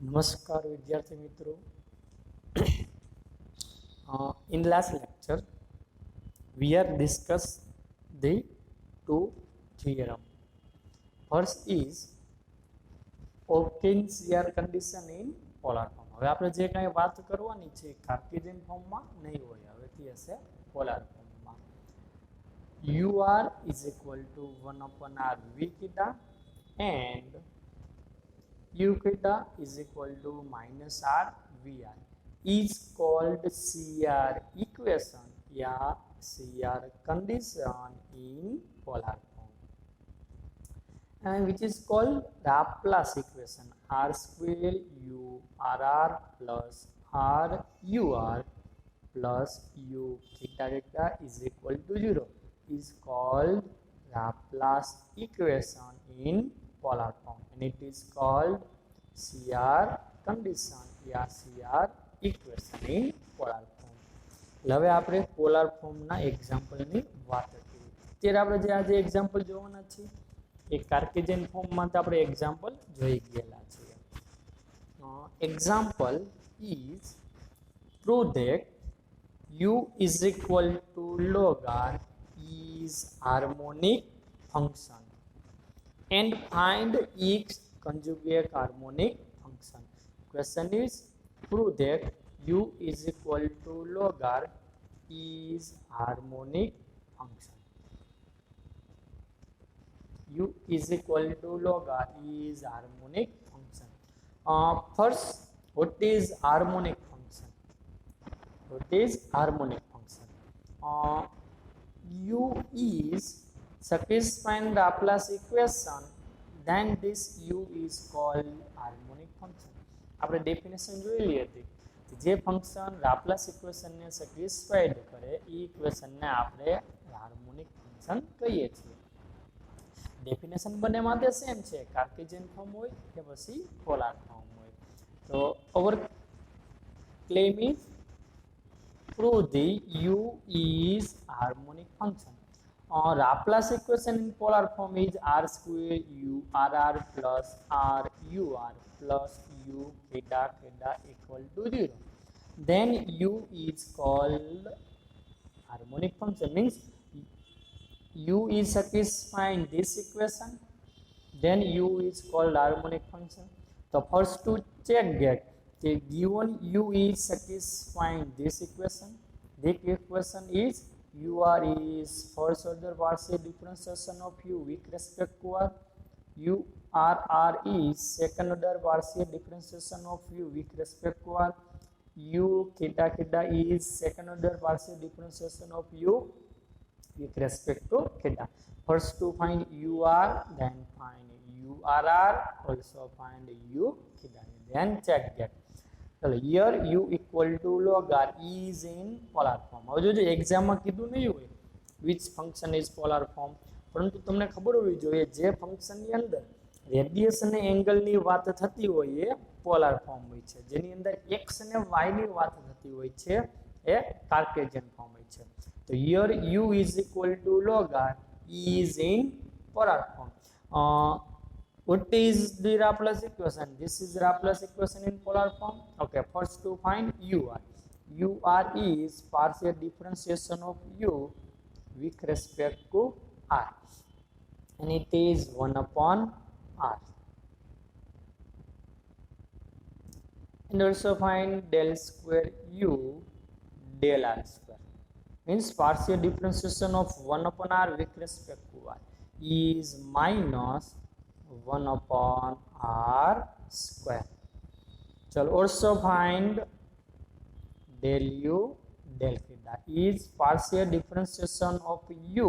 नमस्कार विद्यार्थी मित्रों. In last lecture we are discuss the two theorem. First is Hawking-Shear condition in polar form. હવે આપણે જે કાંઈ વાત કરવાની છે કાર્ટેશિયન ફોર્મમાં નહીં હોય, હવેથી હશે પોલાર ફોર્મમાં. UR is equal to 1 upon R V theta and U theta is equal to minus R VR is called CR equation या CR condition in polar form, and which is called Laplace equation R square U RR plus R UR plus U theta theta is equal to 0 is called Laplace equation in polar form, and it is called CR condition या CR equation in polar form. હવે આપણે polar ફોર્મના એક્ઝામ્પલની વાત કરીએ. અત્યારે આપણે જે આજે એક્ઝામ્પલ જોવાના છે એ કાર્ટેશિયન ફોર્મમાં તો આપણે એક્ઝામ્પલ જોઈ ગયેલા છીએ. Example is prove that u is equal to log r is harmonic function and find its conjugate harmonic function. Question is prove that u is equal to log r is harmonic function. U is equal to log r is harmonic function. First, what is harmonic function? What is harmonic function? U is satisfying Laplace equation, then this u is called harmonic function. આપણે definition જોયેલી હતી કે જે function Laplace ઇક્વેશનને satisfied કરે એ ઇક્વેશનને આપણે harmonic function કહીએ છીએ. Definition બંને માટે સેમ છે, કાર્ટેશિયન ફોર્મ હોય કે પછી પોલાર ફોર્મ હોય. તો our claim is prove the u is harmonic function. Laplace equation in polar form is r square u rr plus r ur plus u theta theta equal to 0. Then u is called harmonic function, means u is satisfying this equation, then u is called harmonic function. So first to check that the given u is satisfying this equation. This equation is UR is first order partial differentiation of u with respect to r. URR is second order partial differentiation of u with respect to r. U theta theta is second order partial differentiation of u with respect to theta. First to find UR, then find URR, also find u theta, then check that. चलो here u equal to log r is in polar form. હવે જો એક્ઝામમાં કીધું નહીં હોય which function is polar form, પરંતુ તમને ખબર હોવી જોઈએ જે ફંક્શનની અંદર રેડિયસ અને એંગલની વાત થતી હોય એ પોલાર ફોર્મ હોય છે, જેની અંદર x અને y ની વાત થતી હોય છે એ કાર્ટેશિયન ફોર્મ હોય છે. તો here u is equal to log r is in polar form. What is the Laplace equation? This is Laplace equation in polar form. Okay, first to find UR. UR is partial differentiation of u with respect to r, and it is 1 upon r. And also find del square u del r square, means partial differentiation of 1 upon r with respect to r is minus 1 upon r square. So also find del u del theta is partial differentiation of u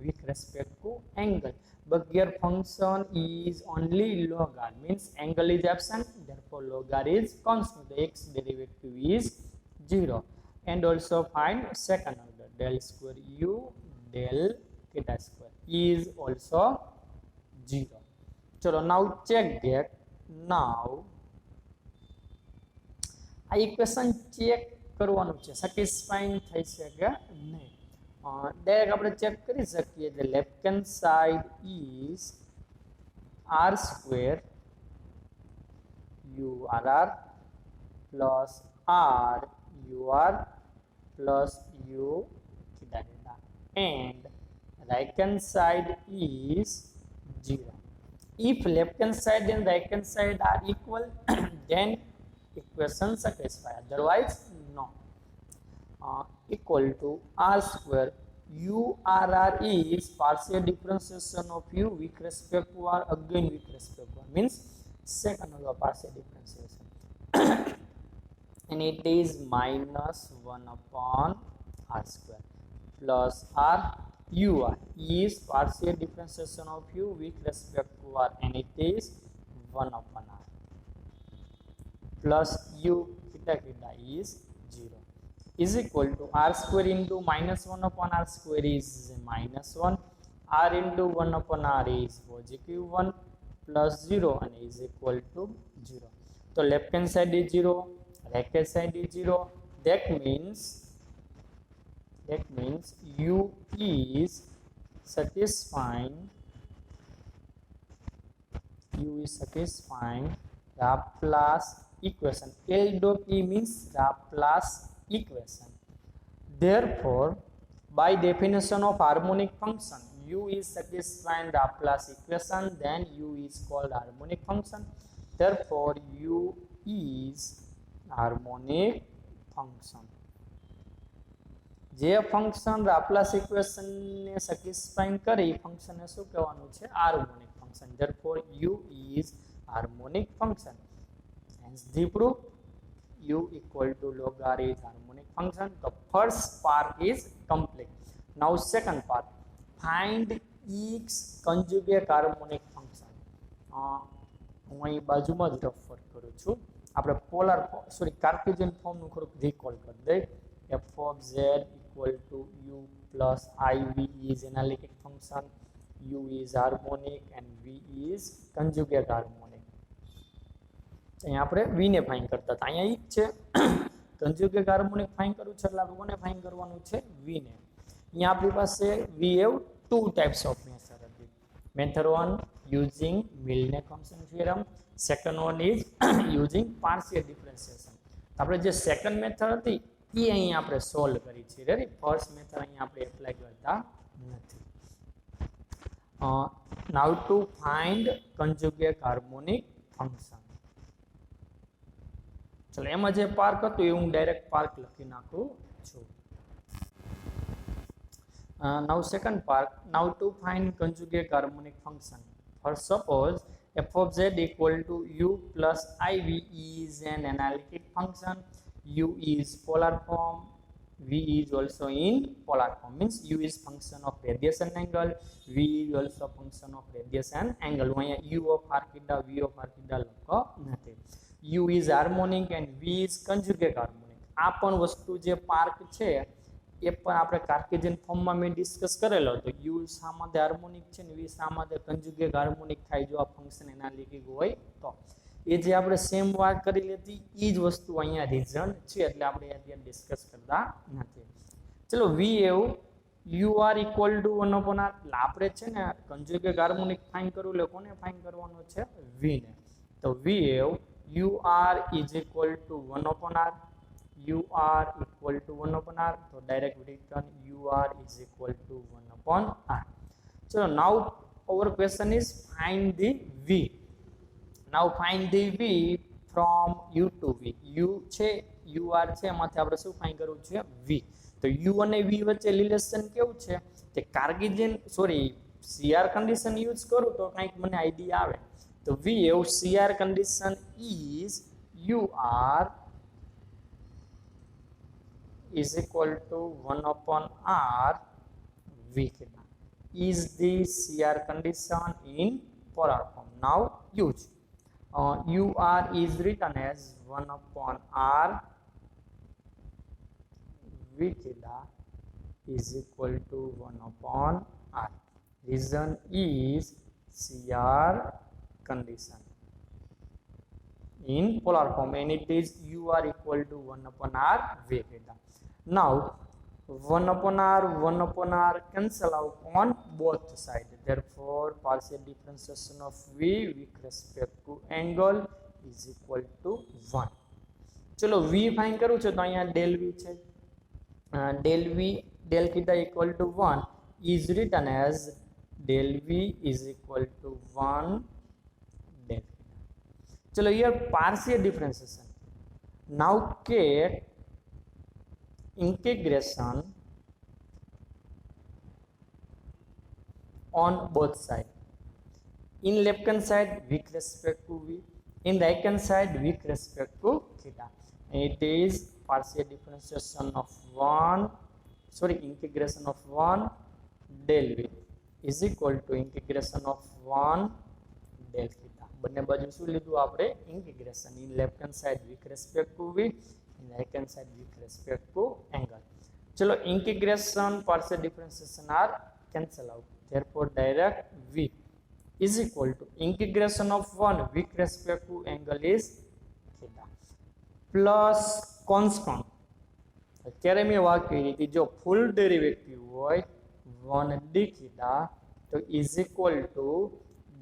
with respect to angle, but here function is only log r, means angle is absent, therefore log r is constant, the x derivative is 0. And also find second order del square u del theta square is also 0. चलो now check that. now આ equation check કરવાનું છે satisfying થઈ છે કે નહીં. Direct આપણે check કરી શકીએ કે left hand side is r square URR plus R UR plus U theta theta, and right hand side is 0. If left hand side and right hand side are equal, then equation satisfied, otherwise no. Equal to R square URR is partial differentiation of U with respect to R, again with respect to R, means second order partial differentiation. And it is minus 1 upon R square plus R UR is partial differentiation of U with respect to R, and it is 1 upon R plus U theta theta is 0 is equal to R square into minus 1 upon R square is minus 1, R into 1 upon R is positive 1 plus 0, and is equal to 0. So left hand side is 0, right hand side is 0. That means U is satisfying Laplace equation. L dot E means Laplace equation. Therefore, by definition of harmonic function, U is satisfying Laplace equation, then U is called harmonic function. Therefore, U is harmonic function. જે function Laplace equation ને satisfying કરે એ function ને શું કહેવાનું છે? Harmonic function. Therefore, U is harmonic function. Hence the proof U equal to log R is harmonic function. The first part is complete. Now second part, find each conjugate harmonic function. હું અહીં બાજુમાં જ refer કરું છું. આપણે polar Cartesian ફોર્મનું થોડુંક recall કરી દઈએ. f of z equal to u plus iv is analytic function, u is harmonic and v is conjugate harmonic. અહીંયા આપણે v ને ફાઇન્ડ કરતા હતા, અહીંયા ઈ જ છે. conjugate harmonic ફાઇન્ડ કરવું છે એટલે આપણે કોને ફાઇન્ડ કરવાનું છે? v ને. અહીંયા આપણી પાસે v have two types of method હતી. Method 1 using Milne-Thomson theorem, second one is using partial differentiation. આપણે જે સેકન્ડ મેથડ હતી એ અહીં આપણે સોલ્વ કરી છે. રેડી, ફર્સ્ટ મેથડ અહીં આપણે એપ્લાય કરતા નથી. Now to find conjugate harmonic function. ચલો, એમાં જે પાર્ક હતું એ હું ડાયરેક્ટ પાર્ક લખી નાખું છું. Now second part, now to find conjugate harmonic function. First suppose f of z equal to u plus iv is an analytic function. U is polar form, V is also in polar form, means U is function of radius and angle, V is also function of radius and angle. અહીંયા U of r theta, V of r theta લખો નથી. U is harmonic and V is conjugate harmonic. આ પણ વસ્તુ જે park છે એ પણ આપણે કાર્ટેશિયન ફોર્મમાં મેં ડિસ્કસ કરેલો હતો. U શા માટે હાર્મોનિક છે ને V શા માટે conjugate harmonic થાય જો આ ફંક્શન એનાલિટિક હોય તો. એ જે આપણે સેમ વાત કરી લેતી એ જ વસ્તુ અહીંયા રીઝન છે, એટલે આપણે અત્યારે ડિસ્કસ કરતા નથી. ચલો, વી એવું u r equal to 1 upon r. એટલે આપણે છે ને કન્જુગેટ હાર્મોનિક ફાઇન્ડ કરવું એટલે કોને ફાઇન્ડ કરવાનો છે? વી ને. તો વી એવું u r is equal to 1 upon r, u r equal to 1 upon r. તો direct return u r is equal to 1 upon r. ચલો, now our question is find the v. Now find the v from u to v. u છે, ur છે, એમાંથી આપણે શું find કરવું છે? v. તો u અને v વચ્ચે રિલેશન કેવું છે? તે કાર્ટેશિયન CR કન્ડિશન યુઝ કરું તો કંઈક મને આઈડિયા આવે. તો v એવું CR condition is ur is equal to 1 upon r v theta is the CR condition in polar form. Now use ur is written as 1 upon r v theta is equal to 1 upon r. Reason is CR condition in polar form, and it is ur equal to 1 upon r v theta. Now 1 upon r cancel out on both sides. Therefore, partial differentiation of v with respect to angle is equal to 1. ચલો વી fine કરું છું તો અહીંયા del v છે, del v del theta equal to 1 is written as del v is equal to 1 del theta. ચલો here partial differentiation. Now કેટ integration on both sides. In left hand side with respect to v, in right hand side with respect to theta. And it is partial differentiation of integration of 1 del v is equal to integration of 1 del theta. બંને બાજુ શું લીધું આપણે integration in left hand side with respect to v, in right hand side with respect to angle. चलो integration partial differentiation are cancel out, therefore direct v is equal to integration of 1 with respect to angle is theta plus constant. અત્યારે મેં વાત કરી હતી જો ફૂલ derivative હોય 1 d theta તો is equal to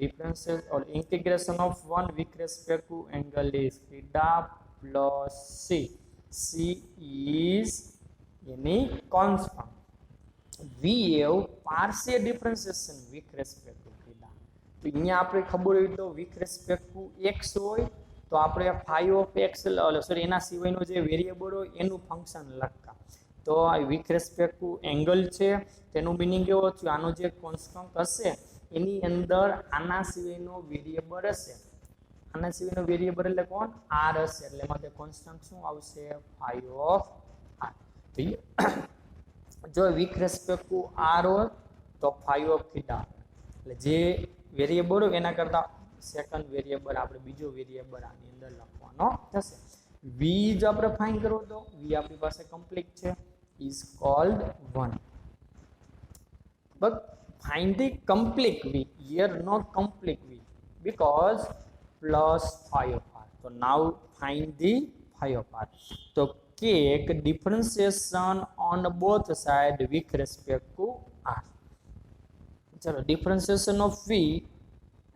differential or integration of 1 with respect to angle is theta plus c. C is any constant. We have partial differentiation with respect to theta. તો અહીંયા આપણે ખબર હોય તો with respect to x હોય તો આપણે phi of x sorry એના સિવાયનો જે વેરિયેબલ હોય એનું ફંક્શન લખતા. તો આ with respect to angle છે તેનું મીનિંગ એવો છે આનો જે કોન્સ્ટન્ટ હશે એની અંદર આના સિવાયનો વેરિયેબલ હશે. આના સિવાયનો વેરિયેબલ એટલે કોણ r હશે એટલે એમાં કોન્સ્ટન્ટ શું આવશે phi of r. જો with respect to r હોય તો phi of theta એટલે જે વેરિયેબલ હોય એના કરતા સેકન્ડ વેરિયેબલ આપણે બીજો વેરિયેબલ આની અંદર લખવાનો થશે. v જો આપણે ફાઇન્ડ કરો તો v આપણી પાસે કમ્પ્લીટ છે is called 1, but find the complete v. Here not complete v because plus phi of r. So now find the phi of r. So take differentiation on both sides with respect to r. चलो differentiation of v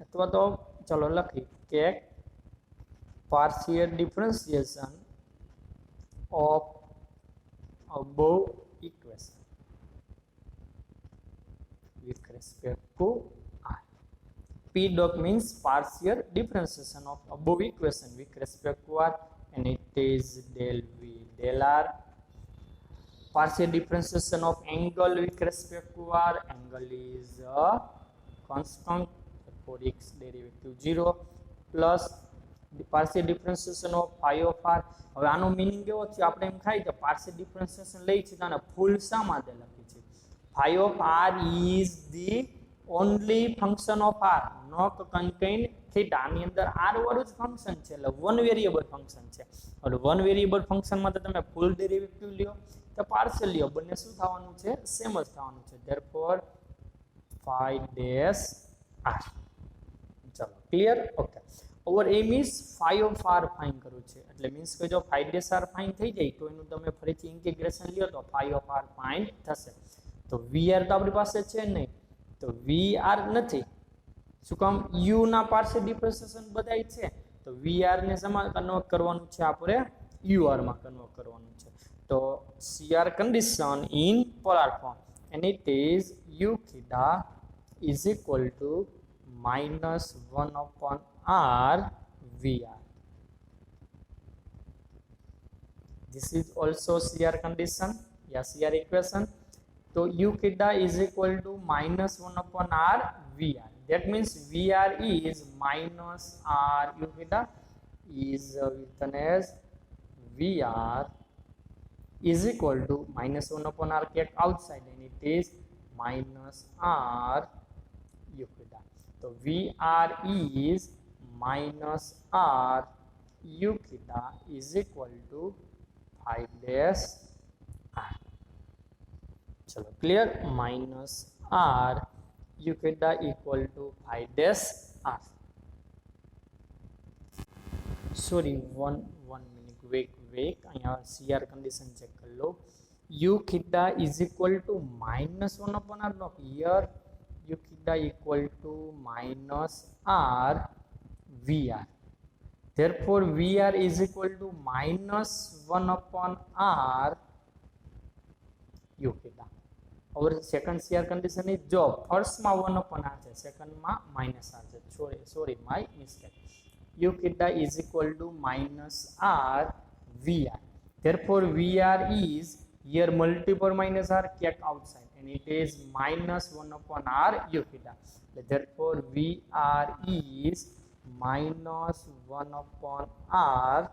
अथवा तो चलो लखी के partial differentiation of above equation with respect to r. P dot means partial differentiation of above equation with respect to r, and it is del v del r. Partial differentiation of angle with respect to r, angle is a constant for x derivative 0 plus the partial differentiation of phi of r. હવે આનો meaning કેવો છે આપણે એમ ખાઈ તો partial differentiation લઈ છે તો ફૂલ શા માટે લખી છે phi of r is the only function of r not contain theta. આની અંદર r વાળું જ ફંક્શન છે એટલે વન વેરિયેબલ ફંક્શન છે. એટલે વન વેરિયેબલ ફંક્શન માં તો તમે ફૂલ ડેરિવેટિવ લ્યો તો પાર્શિયલ લ્યો બંને શું થવાનું છે સેમ જ થવાનું છે. therefore phi dash r. ચલો clear okay. Over M is phi of r fine કરવું છે એટલે મીન્સ કે જો phi dash r ફાઇન થઈ જાય તો એનું તમે ફરીથી ઇન્ટિગ્રેશન લ્યો તો phi of r ફાઇન થશે. તો vr તો આપણી પાસે છે નહીં તો vr નથી શું કામ u ના પાર્શિયલ ડિફરન્શિએશન બધાય છે તો vr ને સમાન કન્વર્ટ કરવાનું છે આપણે ur માં કન્વર્ટ કરવાનું છે. તો cr condition in polar form and it is u theta is equal to minus 1 upon r vr. This is also cr condition, cr equation. So u theta is equal to minus 1 upon r vr. That means vr is minus r u theta is written as vr is equal to minus 1 upon r kept outside and it is minus r u theta. So vr is minus r u theta is equal to phi dash r. चलो clear minus r u theta equal to phi dash r. Sorry, one minute wait અહીંયા cr condition check कर लो. u theta is equal to minus 1 upon r. No, here u theta equal to minus r vr. therefore VR is equal to minus 1 upon R u theta. और second CR condition is जो first में 1 upon R है, second में minus R है. sorry my mistake. u theta is equal to minus R VR. Therefore VR is here multiple minus R kept outside and it is minus 1 upon R u theta. Therefore VR is minus 1 upon R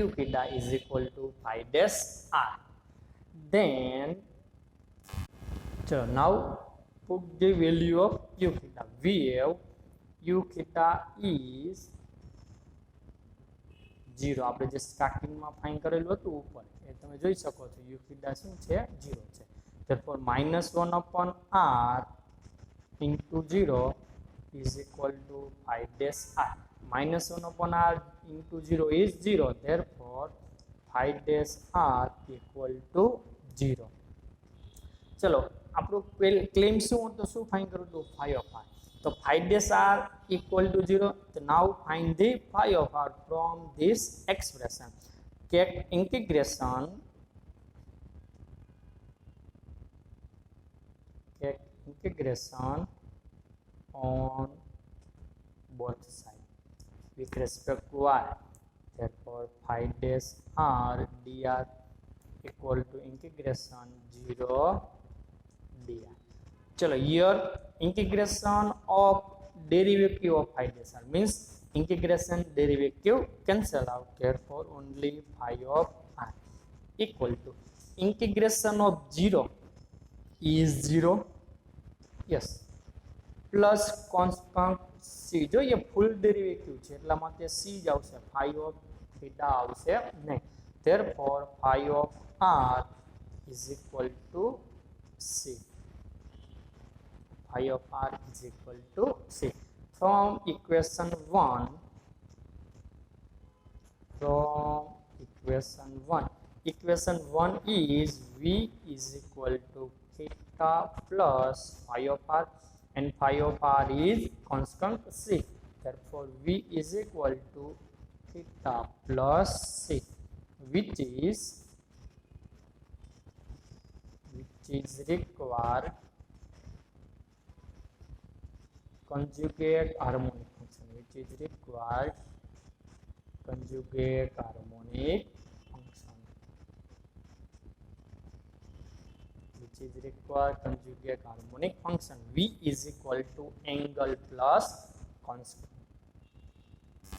u theta is equal to phi dash R. Then so now put the value of u theta. We have u theta is 0. આપણે જે સ્ટાર્ટિંગમાં find કરેલું હતું ઉપર એ તમે જોઈ શકો છો u theta શું છે 0 છે. therefore minus 1 upon R into 0 is equal to phi dash R. minus 1 upon R into 0 is 0. therefore phi dash R equal to 0. चलो આપણું ક્લેમ શું હતો, શું ફાઇન્ડ કરું તો phi of R. તો phi dash R equal to 0. So now find the phi of R from this expression. Get integration on both sides with respect to R. Therefore phi dash R dr equal to integration 0 dr. चलो here integration of derivative of phi dash R means integration derivative cancel out. Therefore only phi of R equal to integration of 0 is 0. yes plus constant c. जो ये full derivative છે એટલા માટે c જ આવશે, phi of theta આવશે નહીં. therefore phi of R is equal to c. phi of R is equal to c. From equation 1 equation 1 is V is equal to theta plus phi of R and phi of R is constant c. therefore V is equal to theta plus c, which is required conjugate harmonic function, which is required conjugate harmonic function, which is required conjugate harmonic function. V is equal to angle plus constant.